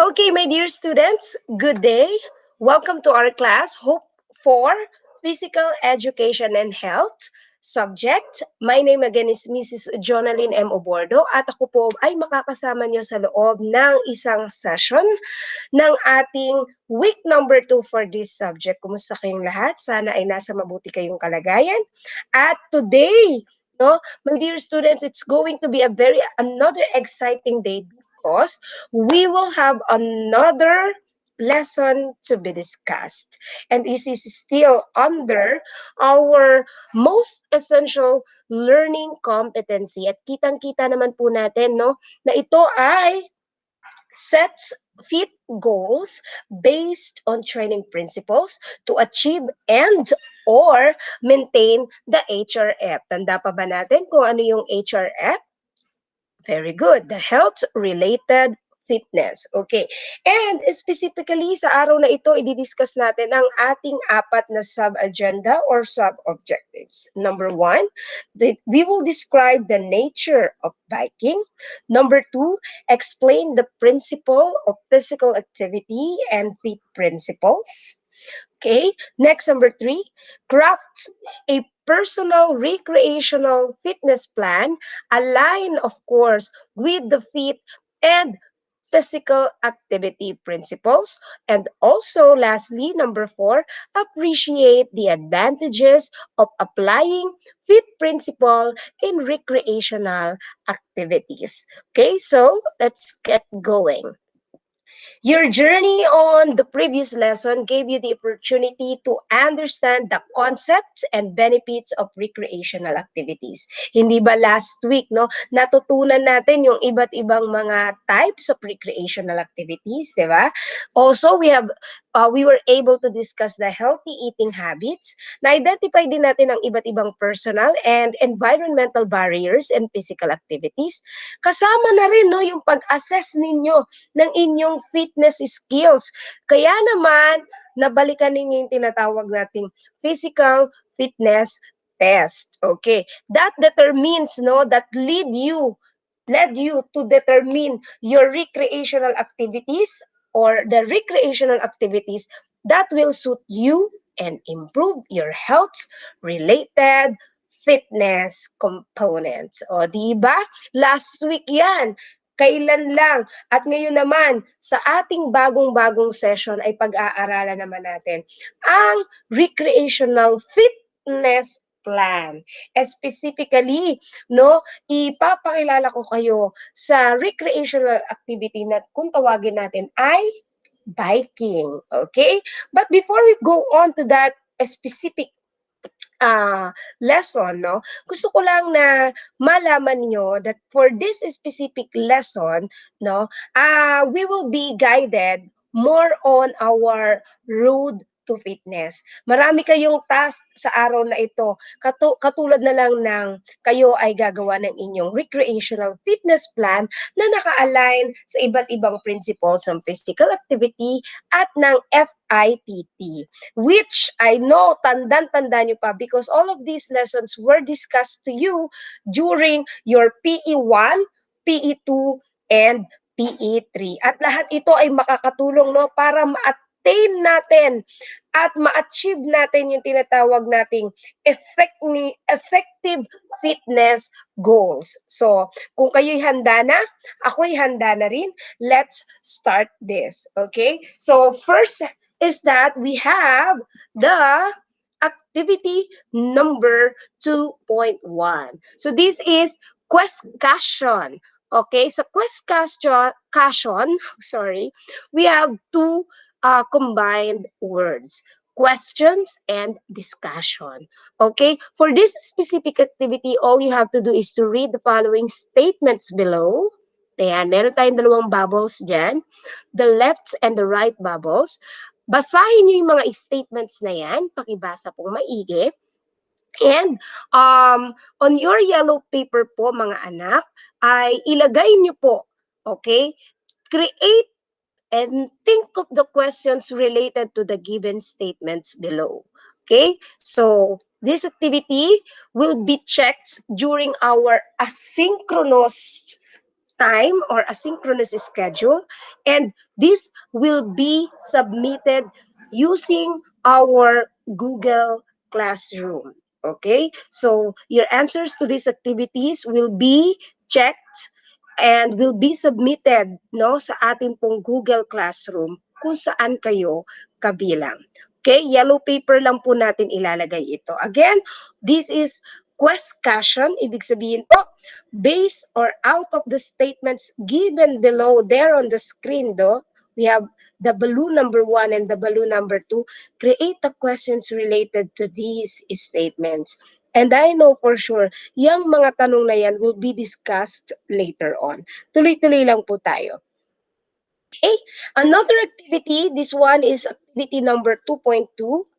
Okay, my dear students, good day. Welcome to our class, Hope for Physical Education and Health. Subject, my name again is Mrs. Jonalyn M. Obordo at ako po ay makakasama niyo sa loob ng isang session ng ating week number 2 for this subject. Kumusta kayong lahat? Sana ay nasa mabuti kayong kalagayan. At today, no, my dear students, it's going to be another exciting day because we will have another lesson to be discussed. And this is still under our most essential learning competency. At kitang-kita naman po natin, no, na ito ay sets FITT goals based on training principles to achieve and or maintain the HRF. Tanda pa ba natin kung ano yung HRF? Very good. The health-related fitness. Okay. And specifically sa araw na ito, i-discuss natin ang ating apat na sub-agenda or sub-objectives. Number 1, we will describe the nature of biking. Number 2, explain the principle of physical activity and FIT principles. Okay, next number 3, craft a personal recreational fitness plan, align of course with the FIT and physical activity principles. And also lastly, number 4, appreciate the advantages of applying FIT principle in recreational activities. Okay, so let's get going. Your journey on the previous lesson gave you the opportunity to understand the concepts and benefits of recreational activities. Hindi ba last week, no, natutunan natin yung iba't ibang mga types of recreational activities, di ba? Also, we were able to discuss the healthy eating habits. Na-identify din natin ang iba't ibang personal and environmental barriers and physical activities. Kasama na rin, no, yung pag-assess ninyo ng inyong fitness skills. Kaya naman, nabalikan ninyo yung tinatawag nating physical fitness test. Okay. That determines, no, that led you to determine your recreational activities or the recreational activities that will suit you and improve your health-related fitness components. O, di ba? Last week yan. Kailan lang. At ngayon naman, sa ating bagong-bagong session ay pag-aaralan naman natin ang recreational fitness plan. Specifically, no, ipapakilala ko kayo sa recreational activity na kung tawagin natin ay biking. Okay? But before we go on to that specific lesson, no, gusto ko lang na malaman nyo that for this specific lesson, no, we will be guided more on our road to fitness. Marami kayong task sa araw na ito. Katulad na lang ng kayo ay gagawa ng inyong recreational fitness plan na naka-align sa iba't ibang principles ng physical activity at ng FITT, which I know tandang-tanda nyo pa because all of these lessons were discussed to you during your PE1, PE2, and PE3. At lahat ito ay makakatulong, no, para ma-attain natin at ma-achieve natin yung tinatawag nating effective fitness goals. So, kung kayo'y handa na, ako'y handa na rin, let's start this. Okay? So, first is that we have the activity number 2.1. So, this is question. Okay? So, question, sorry, we have two combined words, questions and discussion. Okay? For this specific activity, all you have to do is to read the following statements below. Ayan, meron tayong dalawang bubbles dyan. The left and the right bubbles. Basahin nyo yung mga statements na yan. Pakibasa pong maigi. And on your yellow paper po, mga anak, ay ilagay nyo po, okay? Create and think of the questions related to the given statements below. Okay? So, this activity will be checked during our asynchronous time or asynchronous schedule, and this will be submitted using our Google Classroom. Okay? So your answers to these activities will be checked and will be submitted no sa ating pong Google Classroom kung saan kayo kabilang. Okay, yellow paper lang po natin ilalagay ito. Again, this is question, ibig sabihin po, based or out of the statements given below there on the screen, we have the balloon number 1 and the balloon number 2. Create the questions related to these statements. And I know for sure, yung mga tanong na yan will be discussed later on. Tuloy-tuloy lang po tayo. Okay, another activity, this one is activity number 2.2.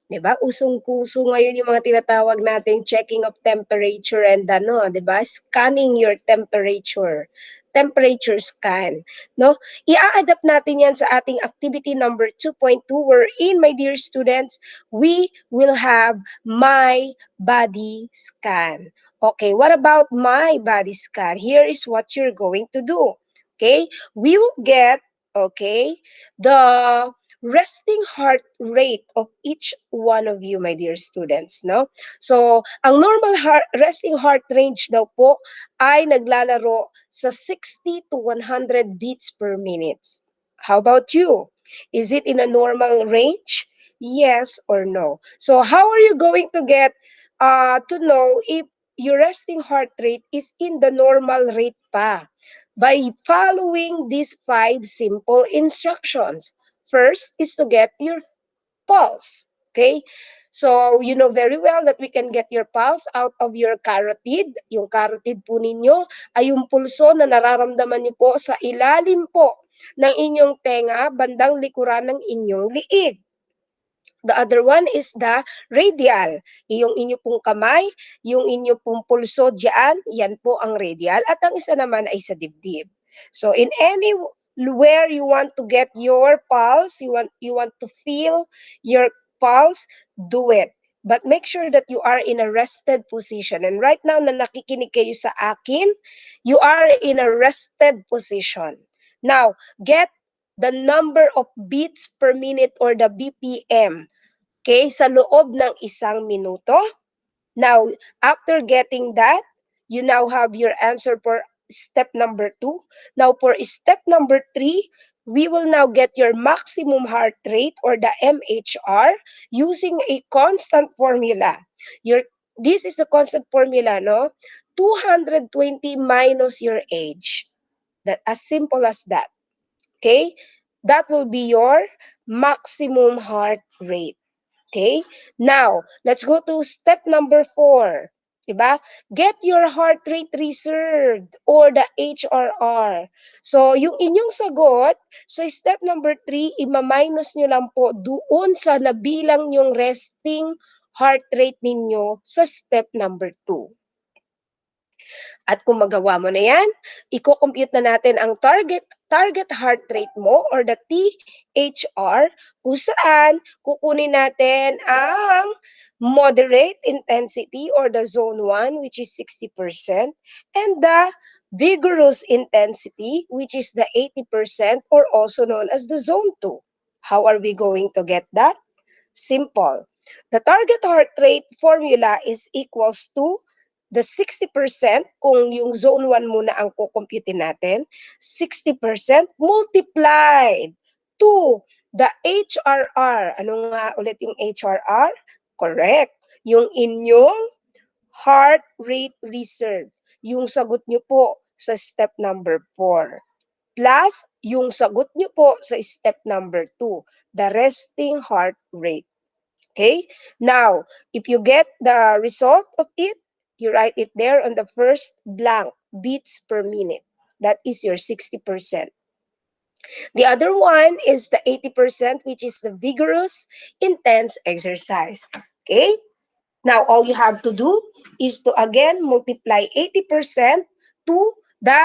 Diba? Usong-kuso ngayon yung mga tinatawag nating checking of temperature and ano, diba? Scanning your temperature. Temperature scan. No? I-adapt natin yan sa ating activity number 2.2 wherein, my dear students, we will have my body scan. Okay, what about my body scan? Here is what you're going to do. Okay, we will get the resting heart rate of each one of you, my dear students, no? So, ang normal resting heart range daw po ay naglalaro sa 60 to 100 beats per minute. How about you? Is it in a normal range? Yes or no? So, how are you going to get to know if your resting heart rate is in the normal rate pa? By following these 5 simple instructions. First is to get your pulse. Okay? So, you know very well that we can get your pulse out of your carotid. Yung carotid po ninyo ay yung pulso na nararamdaman niyo po sa ilalim po ng inyong tenga, bandang likuran ng inyong liig. The other one is the radial. Yung inyo pong kamay, yung inyo pong pulso diyan, yan po ang radial. At ang isa naman ay sa dibdib. So in anywhere you want to get your pulse, you want to feel your pulse, do it. But make sure that you are in a rested position. And right now na nakikinig kayo sa akin, you are in a rested position. Now, get the number of beats per minute or the BPM. Okay, sa loob ng 1 minuto. Now, after getting that, you now have your answer for step number 2. Now, for step number 3, we will now get your maximum heart rate or the MHR using a constant formula. This is the constant formula, no? 220 minus your age. That as simple as that. Okay? That will be your maximum heart rate. Okay? Now, let's go to step number 4. Diba? Get your heart rate reserved or the HRR. So, yung inyong sagot sa step number 3, ima-minus nyo lang po doon sa nabilang yung resting heart rate ninyo sa step number 2. At kung magawa mo na yan, i-compute na natin ang target heart rate mo or the THR kung saan kukunin natin ang moderate intensity or the zone 1 which is 60% and the vigorous intensity which is the 80% or also known as the zone 2. How are we going to get that? Simple. The target heart rate formula is equals to the 60% kung yung zone 1 muna ang kukumputin natin, 60% multiplied to the HRR. Ano nga ulit yung HRR? Correct. Yung inyong heart rate reserve. Yung sagot nyo po sa step number 4. Plus, yung sagot nyo po sa step number 2, the resting heart rate. Okay? Now, if you get the result of it, you write it there on the first blank, beats per minute. That is your 60%. The other one is the 80%, which is the vigorous, intense exercise. Okay? Now, all you have to do is to again multiply 80% to the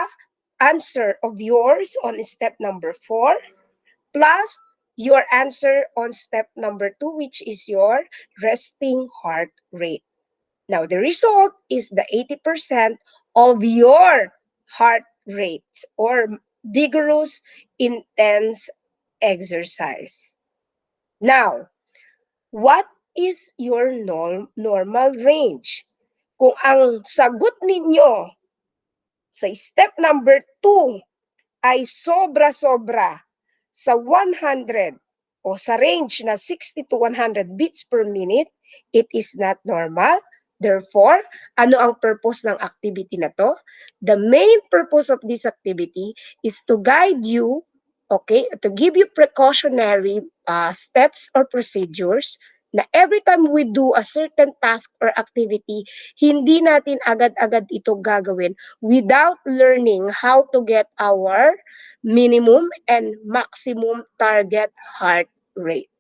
answer of yours on step number 4 plus your answer on step number 2, which is your resting heart rate. Now, the result is the 80% of your heart rate or vigorous, intense exercise. Now, what is your normal range? Kung ang sagot ninyo sa step number 2 ay sobra-sobra sa 100 o sa range na 60 to 100 beats per minute, it is not normal. Therefore, ano ang purpose ng activity na to? The main purpose of this activity is to guide you, okay, to give you precautionary steps or procedures na every time we do a certain task or activity, hindi natin agad-agad ito gagawin without learning how to get our minimum and maximum target heart rate.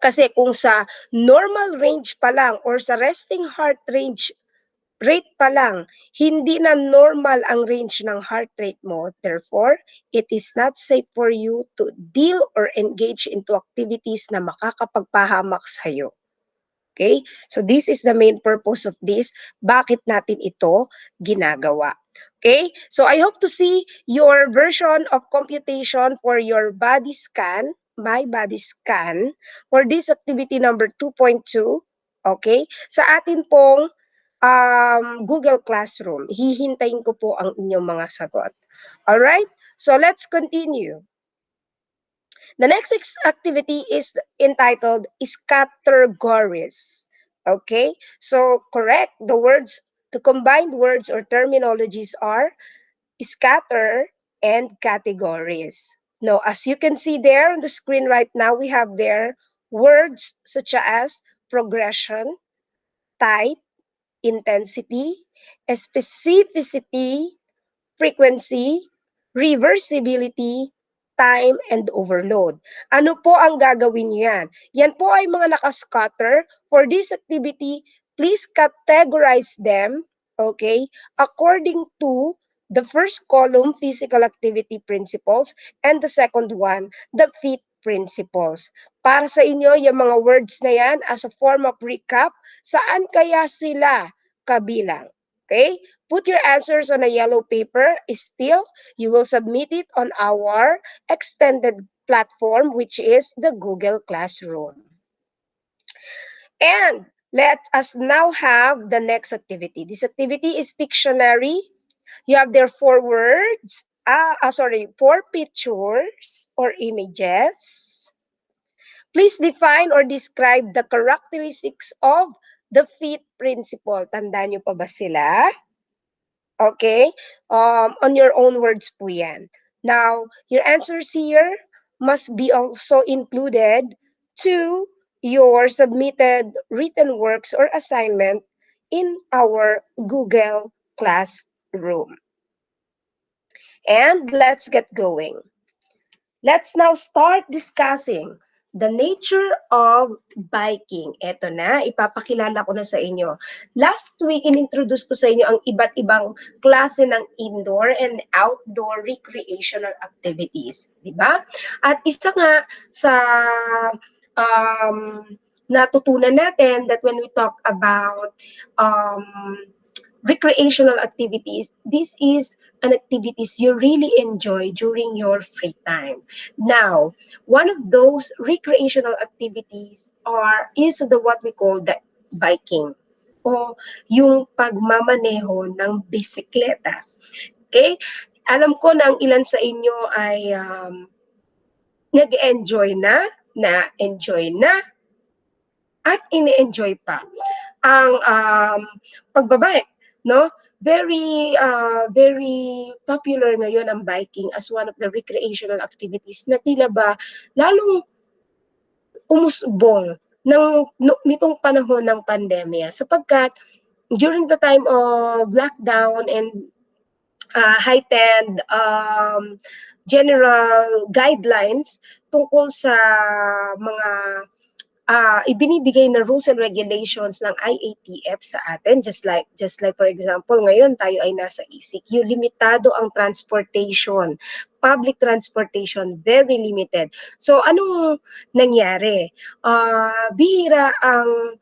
Kasi kung sa normal range pa lang or sa resting heart rate pa lang, hindi na normal ang range ng heart rate mo. Therefore, it is not safe for you to deal or engage into activities na makakapagpahamak sa'yo. Okay? So this is the main purpose of this. Bakit natin ito ginagawa? Okay? So I hope to see your version of computation for your body scan, my body scan, for this activity number 2.2. Okay? Sa atin pong Google Classroom, hihintayin ko po ang inyong mga sagot. Alright? So let's continue. The next activity is entitled Scattergories. Okay, so correct. The combined words or terminologies are scatter and categories. Now, as you can see there on the screen right now, we have there words such as progression, type, intensity, specificity, frequency, reversibility, time, and overload. Ano po ang gagawin niyo yan? Yan po ay mga nakascatter. For this activity, please categorize them, okay, according to the first column, physical activity principles, and the second one, the FITT principles. Para sa inyo, yung mga words na yan, as a form of recap, saan kaya sila kabilang? Okay? Put your answers on a yellow paper. Still, you will submit it on our extended platform, which is the Google Classroom. And let us now have the next activity. This activity is Pictionary. You have there 4 words, 4 pictures or images. Please define or describe the characteristics of the FITT principle. Tandaan niyo pa ba sila? Okay? On your own words po yan. Now, your answers here must be also included to your submitted written works or assignment in our Google Classroom. And let's get going. Let's now start discussing the nature of biking. Eto na, ipapakilala ko na sa inyo. Last week, inintroduce ko sa inyo ang iba't ibang klase ng indoor and outdoor recreational activities. Diba? At isa nga sa natutunan natin that when we talk about recreational activities, this is an activities you really enjoy during your free time. Now, one of those recreational activities is the what we call the biking o yung pagmamaneho ng bisikleta. Okay? Alam ko na ang ilan sa inyo ay nag-enjoy na-enjoy na, at ini-enjoy pa ang pagbabike, no? Very popular ngayon ang biking as one of the recreational activities na tila ba lalong umusbong nitong panahon ng pandemya sapagkat during the time of lockdown and heightened general guidelines tungkol sa mga ibinibigay na rules and regulations ng IATF sa atin, just like for example ngayon tayo ay nasa ECQ, limitado ang transportation, public transportation, very limited. So anong nangyari? Bihira ang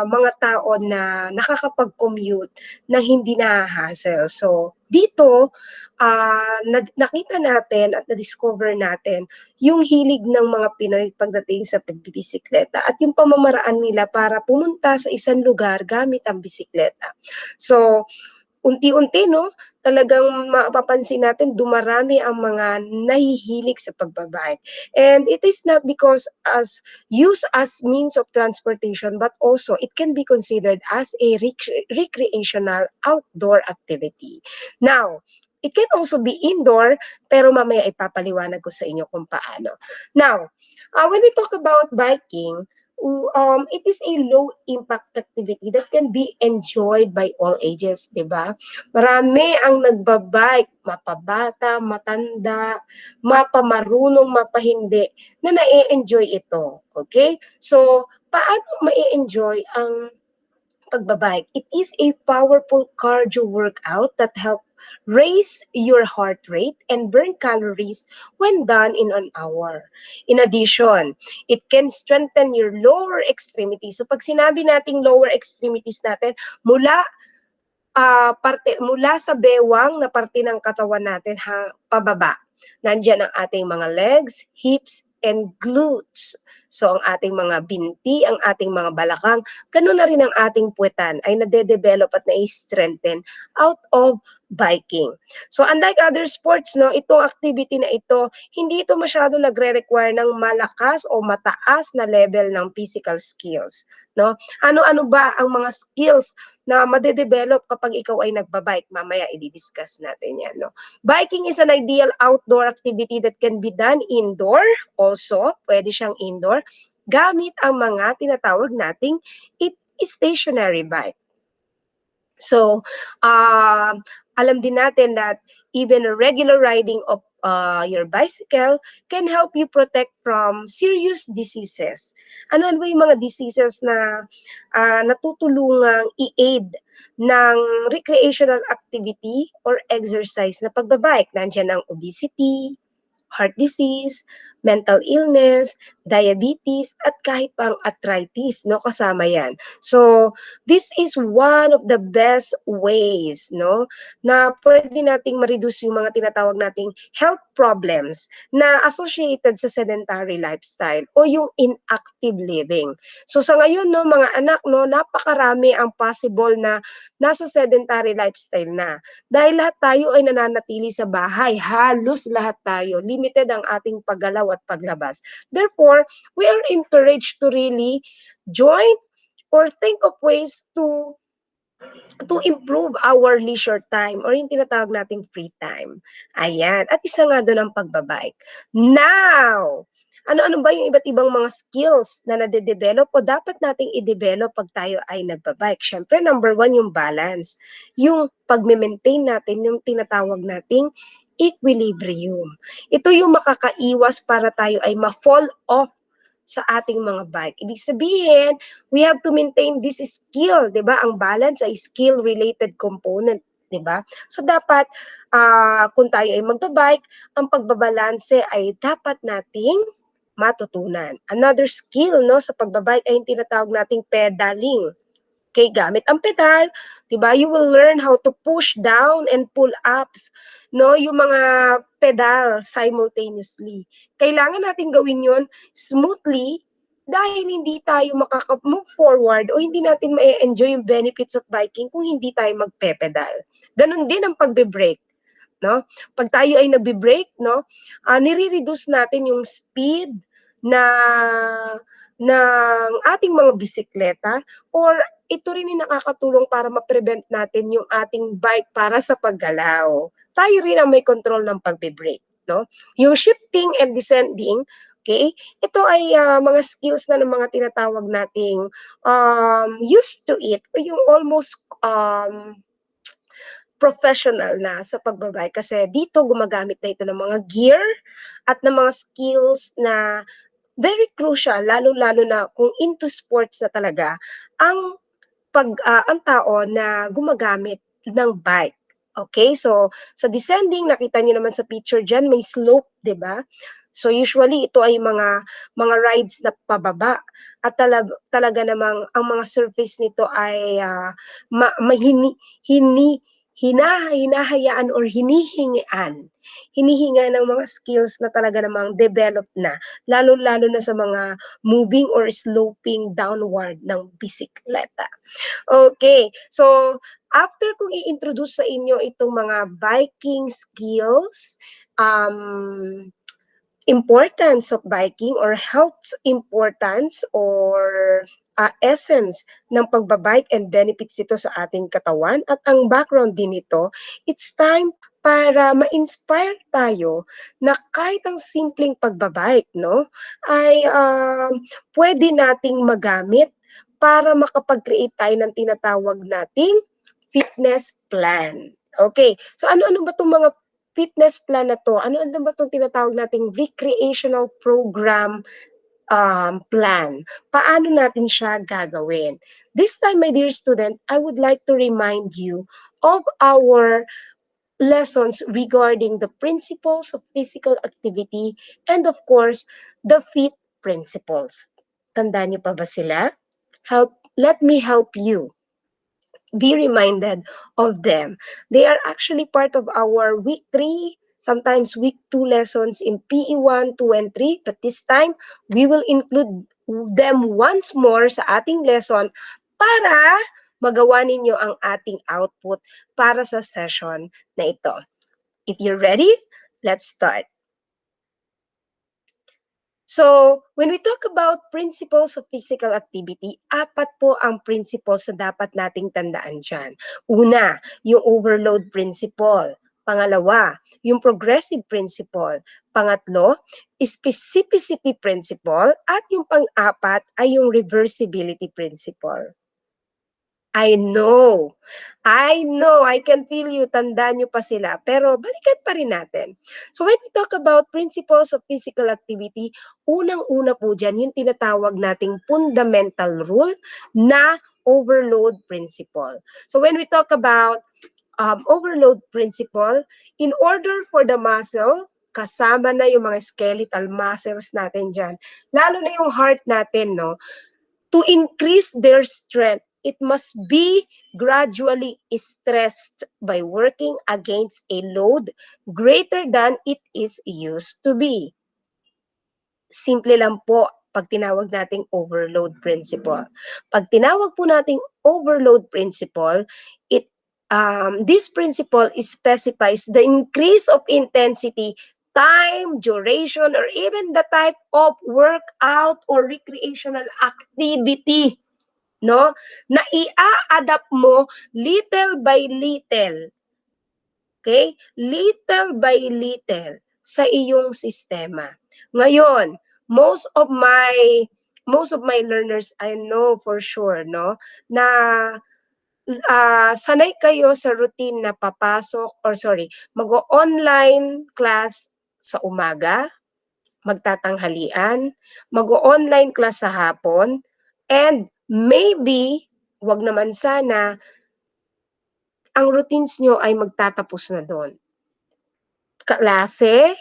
mga tao na nakakapag-commute na hindi naha-hassle. So, dito, nakita natin at na-discover natin yung hilig ng mga Pinoy pagdating sa pagbibisikleta at yung pamamaraan nila para pumunta sa isang lugar gamit ang bisikleta. So, unti-unti 'no, talagang mapapansin natin dumarami ang mga nahihilig sa pagbabike. And it is not because as used as means of transportation, but also it can be considered as a recreational outdoor activity. Now, it can also be indoor, pero mamaya ipapaliwanag ko sa inyo kung paano. Now, when we talk about biking, it is a low impact activity that can be enjoyed by all ages, 'di ba? Marami ang nagbabike, mapabata, matanda, mapamarunong, mapahindi, na na-e-enjoy ito. Okay? So, paano ma-e-enjoy ang pagbabike? It is a powerful cardio workout that help raise your heart rate and burn calories when done in an hour. In addition, it can strengthen your lower extremities. So pag sinabi nating lower extremities natin, mula sa bewang na parte ng katawan natin pababa. Nandiyan ang ating mga legs, hips, and glutes. So ang ating mga binti, ang ating mga balakang, ganoon na rin ang ating puwetan ay nade-develop at na-strengthen out of biking. So unlike other sports, no, itong activity na ito, hindi ito masyado nagre-require ng malakas o mataas na level ng physical skills. No? Ano-ano ba ang mga skills na made-develop kapag ikaw ay nagbabike? Mamaya i-discuss natin yan. No? Biking is an ideal outdoor activity that can be done indoor also. Pwede siyang indoor gamit ang mga tinatawag nating stationary bike. So, alam din natin that even a regular riding of your bicycle can help you protect from serious diseases. Ano ba yung mga diseases na natutulungang i-aid ng recreational activity or exercise na pagbabike? Nandiyan ang obesity, heart disease, mental illness, diabetes, at kahit pang arthritis, no, kasama yan. So, this is one of the best ways, no, na pwede nating ma-reduce yung mga tinatawag nating health problems na associated sa sedentary lifestyle o yung inactive living. So, sa ngayon, no, mga anak, no, napakarami ang possible na nasa sedentary lifestyle na. Dahil lahat tayo ay nananatili sa bahay, halos lahat tayo, limited ang ating paggalaw at paglabas. Therefore, we are encouraged to really join or think of ways to improve our leisure time or yung tinatawag nating free time. Ayan. At isa nga doon ang pagbabike. Now, ano-ano ba yung iba't ibang mga skills na nade-develop o dapat nating i-develop pag tayo ay nagbabike? Siyempre, number one, yung balance. Yung pag-maintain natin yung tinatawag nating equilibrium. Ito yung makakaiwas para tayo ay ma-fall off sa ating mga bike. Ibig sabihin, we have to maintain this skill, 'di ba? Ang balance ay skill-related component, 'di ba? So dapat kung tayo ay magba-bike, ang pagbabalanse ay dapat nating matutunan. Another skill no sa pagbabike ay yung tinatawag nating pedaling. Okay, gamit ang pedal, 'di ba? You will learn how to push down and pull ups, no? Yung mga pedal simultaneously. Kailangan natin gawin 'yon smoothly dahil hindi tayo makaka-move forward o hindi natin ma-enjoy yung benefits of biking kung hindi tayo magpe-pedal. Ganon din ang pagbe-brake, no? Pag tayo ay nagbe-brake, no, nire-reduce natin yung speed na ng ating mga bisikleta or ito rin yung nakakatulong para ma-prevent natin yung ating bike para sa paggalaw. Tayo rin ang may control ng pagbe-brake, no? Yung shifting and descending, okay? Ito ay mga skills na ng mga tinatawag nating used to it o yung almost professional na sa pagbabike kasi dito gumagamit na ito ng mga gear at ng mga skills na very crucial lalo-lalo na kung into sports na talaga ang ang tao na gumagamit ng bike. Okay? So, sa descending, nakita niyo naman sa picture diyan, may slope, 'di ba? So usually ito ay mga rides na pababa at talaga namang ang mga surface nito ay hinahayaan or hinihinga ng mga skills na talaga namang develop na, lalo-lalo na sa mga moving or sloping downward ng bisikleta. Okay, so after kong i-introduce sa inyo itong mga biking skills, um, importance of biking or health importance or essence ng pagbabike and benefits ito sa ating katawan at ang background din nito, it's time para ma-inspire tayo na kahit ang simpleng pagbabike, no, ay pwede nating magamit para makapag-create tayo ng tinatawag nating fitness plan. Okay, so ano-ano ba itong mga fitness plan na to? Ano-ano ba itong tinatawag nating recreational program plan? Paano natin siya gagawin? This time, my dear student, I would like to remind you of our lessons regarding the principles of physical activity and of course, the FIT principles. Tandaan niyo pa ba sila? Let me help you be reminded of them. They are actually part of our week 3, sometimes week 2 lessons in PE 1, 2, and 3. But this time, we will include them once more sa ating lesson para magawa ninyo ang ating output para sa session na ito. If you're ready, let's start. So, when we talk about principles of physical activity, 4 po ang principles na dapat nating tandaan dyan. Una, yung overload principle. Pangalawa, yung progressive principle. Pangatlo, specificity principle. At yung pang-apat ay yung reversibility principle. I know, I can feel you, tandaan nyo pa sila. Pero balikan pa rin natin. So when we talk about principles of physical activity, unang-una po dyan, yung tinatawag nating fundamental rule na overload principle. So when we talk about overload principle, in order for the muscle, kasama na yung mga skeletal muscles natin dyan, lalo na yung heart natin, no? To increase their strength, it must be gradually stressed by working against a load greater than it is used to be. Simple lang po pag tinawag nating overload principle. Pag tinawag po nating overload principle, this principle specifies the increase of intensity, time, duration, or even the type of workout or recreational activity, no? Na i-adapt mo little by little. Okay? Little by little sa iyong sistema. Ngayon, most of my learners, I know for sure, no, na sanay kayo sa routine na mag-online class sa umaga, magtatanghalian, mag-online class sa hapon, and maybe, wag naman sana, ang routines nyo ay magtatapos na doon. Klase,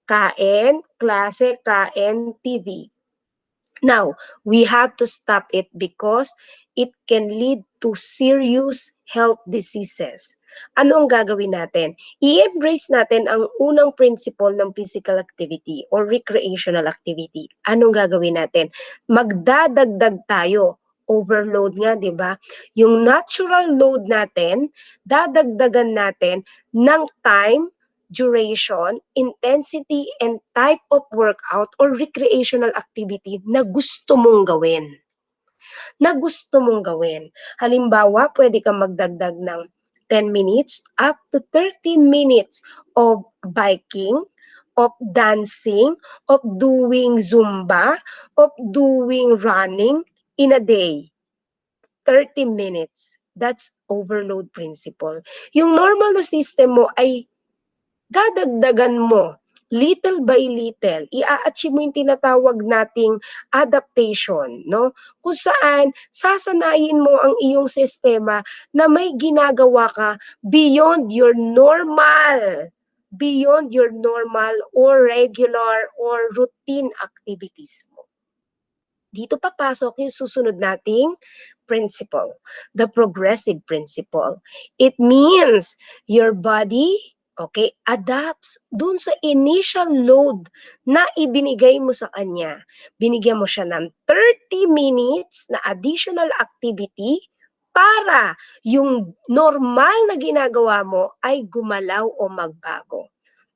kain, TV. Now, we have to stop it because it can lead to serious health diseases. Ano ang gagawin natin? I-embrace natin ang unang principle ng physical activity or recreational activity. Anong gagawin natin? Magdadagdag tayo. Overload nga, di ba? Yung natural load natin, dadagdagan natin ng time, duration, intensity, and type of workout or recreational activity na gusto mong gawin. Halimbawa, pwede kang magdagdag ng 10 minutes up to 30 minutes of biking, of dancing, of doing Zumba, of doing running in a day. 30 minutes. That's overload principle. Yung normal na system mo ay dadagdagan mo little by little, i-achieve mo yung tinatawag nating adaptation, no? Kung saan sasanayin mo ang iyong sistema na may ginagawa ka beyond your beyond your normal or regular or routine activities mo. Dito papasok yung susunod nating principle, the progressive principle. It means your body, okay, adapts dun sa initial load na ibinigay mo sa kanya. Binigyan mo siya ng 30 minutes na additional activity para yung normal na ginagawa mo ay gumalaw o magbago.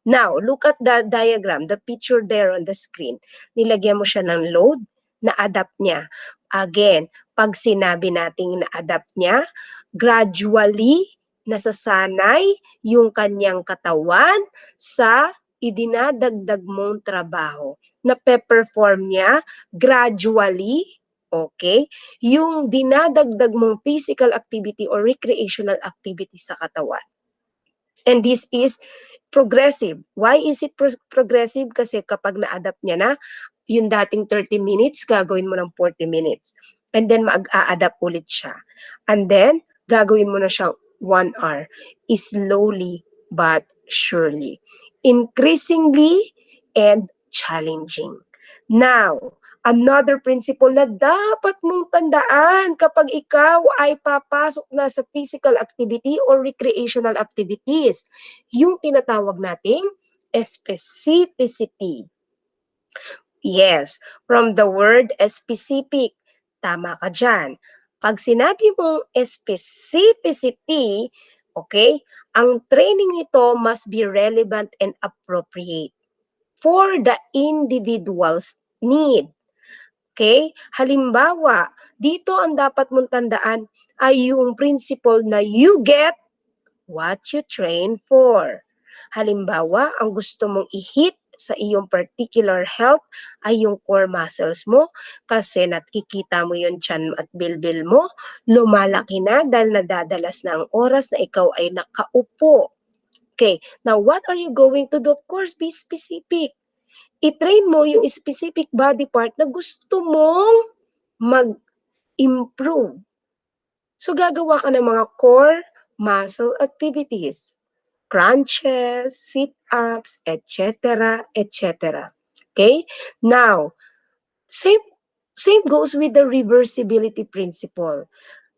Now, look at the diagram, the picture there on the screen. Nilagyan mo siya ng load, na-adapt niya. Again, pag sinabi nating na-adapt niya, gradually nasasanay yung kanyang katawan sa idinadagdag mong trabaho. Na-perform niya gradually, okay, yung dinadagdag mong physical activity or recreational activity sa katawan. And this is progressive. Why is it progressive? Kasi kapag na-adapt niya na, yung dating 30 minutes, gagawin mo ng 40 minutes. And then mag-a-adapt ulit siya. And then, gagawin mo na siyang 1 hour. Slowly but surely. Increasingly and challenging. Now, another principle na dapat mong tandaan kapag ikaw ay papasok na sa physical activity or recreational activities, yung tinatawag nating specificity. Yes, from the word specific, tama ka dyan. Pag sinabi mong specificity, okay, ang training nito must be relevant and appropriate for the individual's need. Okay? Halimbawa, dito ang dapat mong tandaan ay yung principle na you get what you train for. Halimbawa, ang gusto mong i-hit sa iyong particular health ay yung core muscles mo kasi nakikita mo yung tiyan at bilbil mo, lumalaki na dahil nadadalas na ang oras na ikaw ay nakaupo. Okay, now what are you going to do? Of course, be specific. I-train mo yung specific body part na gusto mong mag-improve. So, gagawa ka ng mga core muscle activities, crunches, sit-ups, etc., etc. Okay? Now, same goes with the reversibility principle.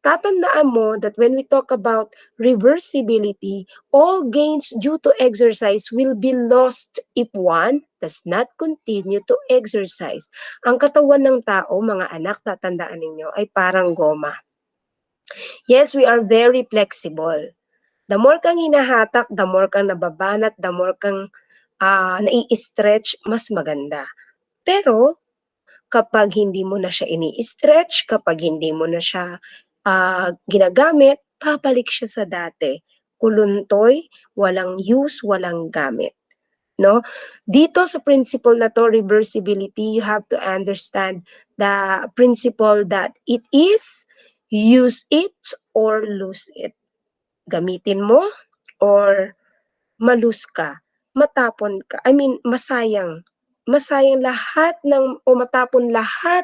Tatandaan mo that when we talk about reversibility, all gains due to exercise will be lost if one does not continue to exercise. Ang katawan ng tao, mga anak, tatandaan ninyo, ay parang goma. Yes, we are very flexible. The more kang hinahatak, the more kang nababanat, the more kang nai-stretch, mas maganda. Pero, kapag hindi mo na siya ini-stretch, kapag hindi mo na siya ginagamit, babalik siya sa dati. Kuluntoy, walang use, walang gamit. No? Dito sa principle na to, reversibility, you have to understand the principle that it is use it or lose it. Gamitin mo or malus ka, matapon ka. I mean, masayang. Masayang lahat ng, o matapon lahat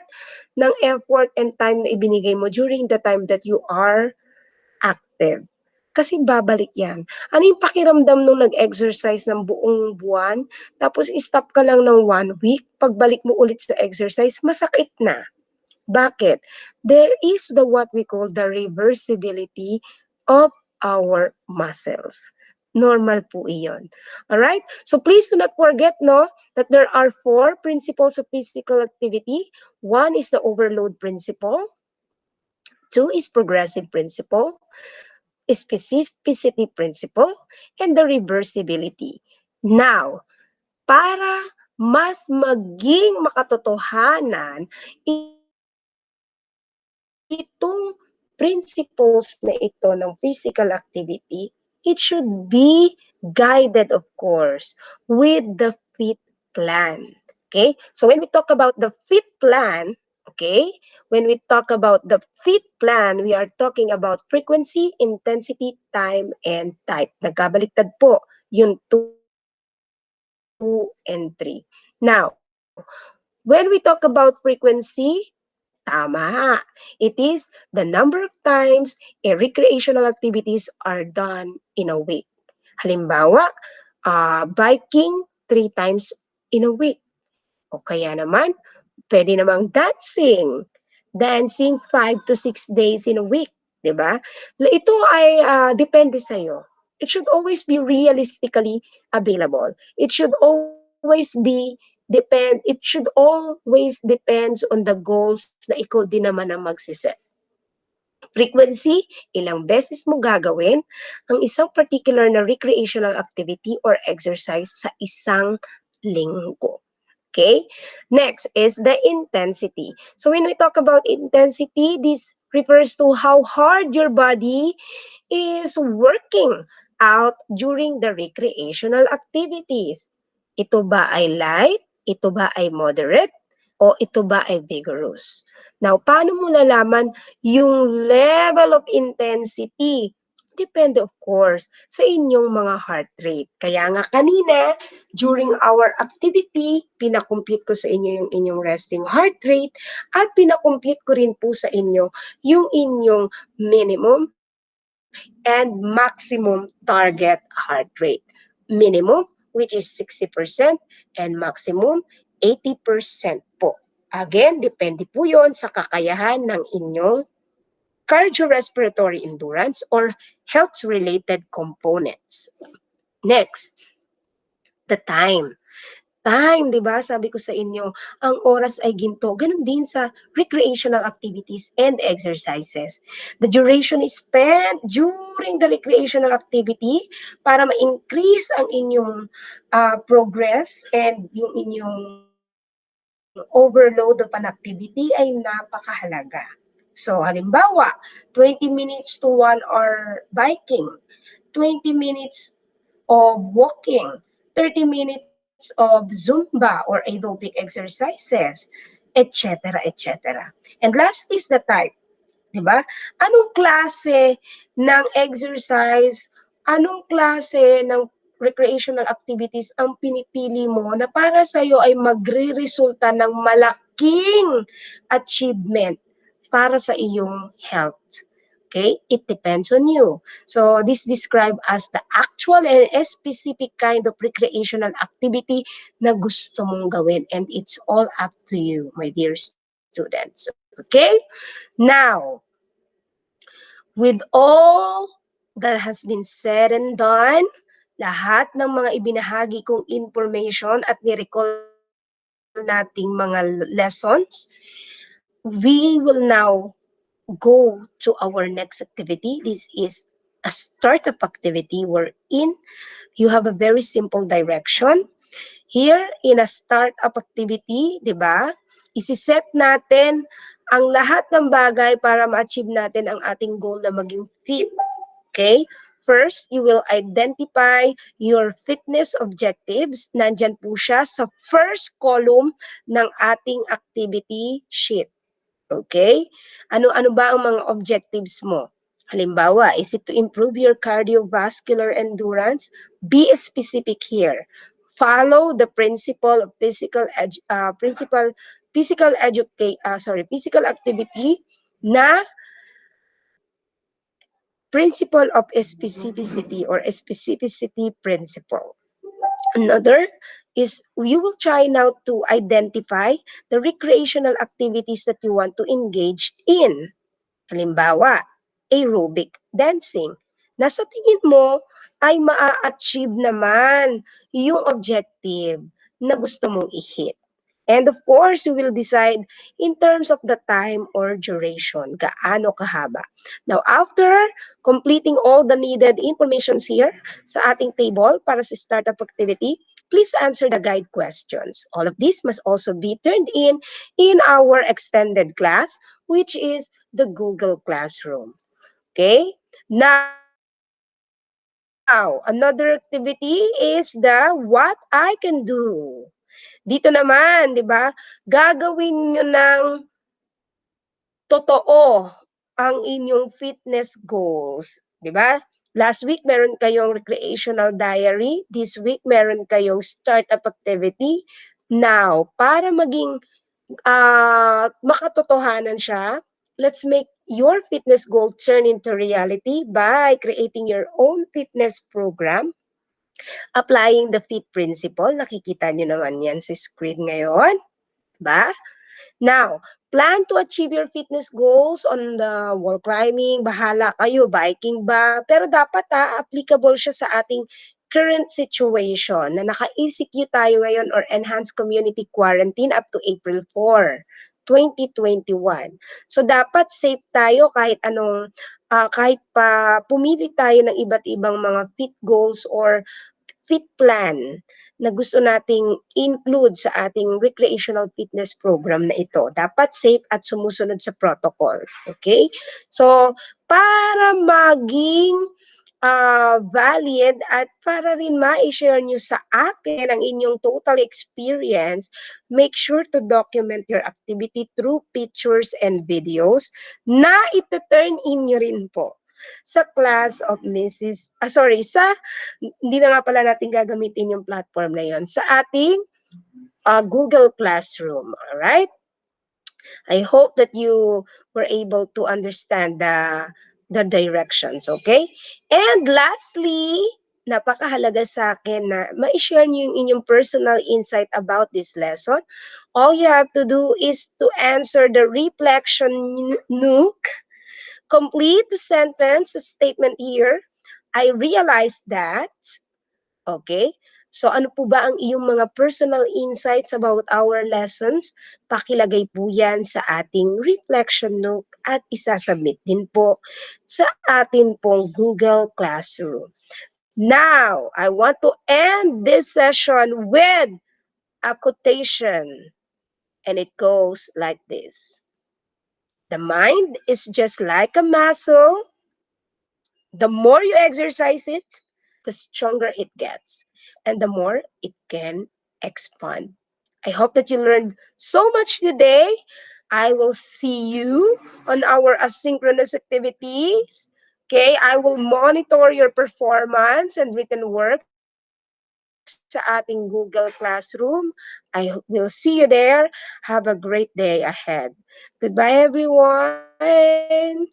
ng effort and time na ibinigay mo during the time that you are active. Kasi babalik yan. Ano yung pakiramdam nung nag-exercise ng buong buwan, tapos stop ka lang ng 1 week, pagbalik mo ulit sa exercise, masakit na. Bakit? There is the what we call the reversibility of our muscles. Normal po iyon. Alright? So please do not forget, no, that there are 4 principles of physical activity. 1 is the overload principle. 2 is progressive principle. Specificity principle. And the reversibility. Now, para mas maging makatotohanan itong principles na ito ng physical activity, it should be guided, of course, with the FITT Plan. Okay? So when we talk about the FITT Plan, okay, when we talk about the FITT Plan, we are talking about frequency, intensity, time, and type. Nagkabaliktad po yung 2 and 3. Now, when we talk about frequency, tama. It is the number of times recreational activities are done in a week. Halimbawa, biking 3 times in a week. O kaya naman, pwede namang dancing. Dancing 5 to 6 days in a week. 'Di ba? Ito ay depende sa'yo. It should always be realistically available. It should always depends on the goals na ikaw din naman ang magsiset. Frequency, ilang beses mo gagawin ang isang particular na recreational activity or exercise sa isang linggo. Okay? Next is the intensity. So when we talk about intensity, this refers to how hard your body is working out during the recreational activities. Ito ba ay light? Ito ba ay moderate? O ito ba ay vigorous? Now, paano mo lalaman yung level of intensity? Depende, of course, sa inyong mga heart rate. Kaya nga kanina, during our activity, pinakompute ko sa inyo yung inyong resting heart rate at pinakompute ko rin po sa inyo yung inyong minimum and maximum target heart rate. Minimum, which is 60%, and maximum, 80% po. Again, depende po yon sa kakayahan ng inyong cardiorespiratory endurance or health-related components. Next, the time. Time, di ba? Sabi ko sa inyo, ang oras ay ginto. Ganun din sa recreational activities and exercises. The duration is spent during the recreational activity para ma-increase ang inyong progress and yung inyong overload of an activity ay napakahalaga. So, halimbawa, 20 minutes to 1 hour biking, 20 minutes of walking, 30 minutes of Zumba or aerobic exercises, etc., etc. And last is the type. 'Di ba? Anong klase ng exercise, anong klase ng recreational activities ang pinipili mo na para sa iyo ay magreresulta ng malaking achievement para sa iyong health. Okay? It depends on you. So, this described as the actual and specific kind of recreational activity na gusto mong gawin. And it's all up to you, my dear students. Okay? Now, with all that has been said and done, lahat ng mga ibinahagi kong information at ni-recall nating mga lessons, we will now go to our next activity. This is a startup activity wherein you have a very simple direction. Here, in a startup activity, di ba, isiset natin ang lahat ng bagay para ma-achieve natin ang ating goal na maging fit. Okay? First, you will identify your fitness objectives. Nandyan po siya sa first column ng ating activity sheet. Okay? Ano-ano ba ang mga objectives mo? Halimbawa, is it to improve your cardiovascular endurance? Be specific here. Follow the principle of physical activity na principle of specificity or specificity principle. Another is you will try now to identify the recreational activities that you want to engage in. Halimbawa, aerobic dancing. Na sa tingin mo ay maa-achieve naman yung objective na gusto mong i-hit. And of course, you will decide in terms of the time or duration, gaano kahaba. Now, after completing all the needed informations here sa ating table para sa startup activity, please answer the guide questions. All of this must also be turned in our extended class, which is the Google Classroom. Okay? Now, another activity is the what I can do. Dito naman, di ba, gagawin nyo ng totoo ang inyong fitness goals. Di ba? Last week, meron kayong recreational diary. This week, meron kayong startup activity. Now, para maging makatotohanan siya, let's make your fitness goal turn into reality by creating your own fitness program Applying the FIT principle, nakikita nyo naman yan sa screen ngayon, ba? Now, plan to achieve your fitness goals on the wall climbing, bahala kayo, biking ba, pero dapat applicable siya sa ating current situation na naka-ECQ tayo ngayon or enhanced community quarantine up to April 4, 2021. So dapat safe tayo kahit anong kahit pa pumili tayo ng iba't ibang mga fit goals or FITT Plan na gusto nating include sa ating recreational fitness program na ito. Dapat safe at sumusunod sa protocol. Okay? So, para maging valid at para rin ma-share nyo sa akin ang inyong total experience, make sure to document your activity through pictures and videos na ito-turn in nyo rin po sa class of hindi na nga pala natin gagamitin yung platform na yon sa ating Google Classroom. Alright? I hope that you were able to understand the directions, okay? And lastly, napakahalaga sa akin na ma-share niyo yung inyong personal insight about this lesson. All you have to do is to answer the reflection nook. Complete the sentence statement here. I realized that. Okay? So ano po ba ang iyong mga personal insights about our lessons? Pakilagay po yan sa ating reflection note at isasubmit din po sa atin pong Google Classroom. Now, I want to end this session with a quotation. And it goes like this. The mind is just like a muscle. The more you exercise it, the stronger it gets and the more it can expand. I hope that you learned so much today. I will see you on our asynchronous activities. Okay, I will monitor your performance and written work sa ating Google Classroom. I will see you there. Have a great day ahead. Goodbye, everyone.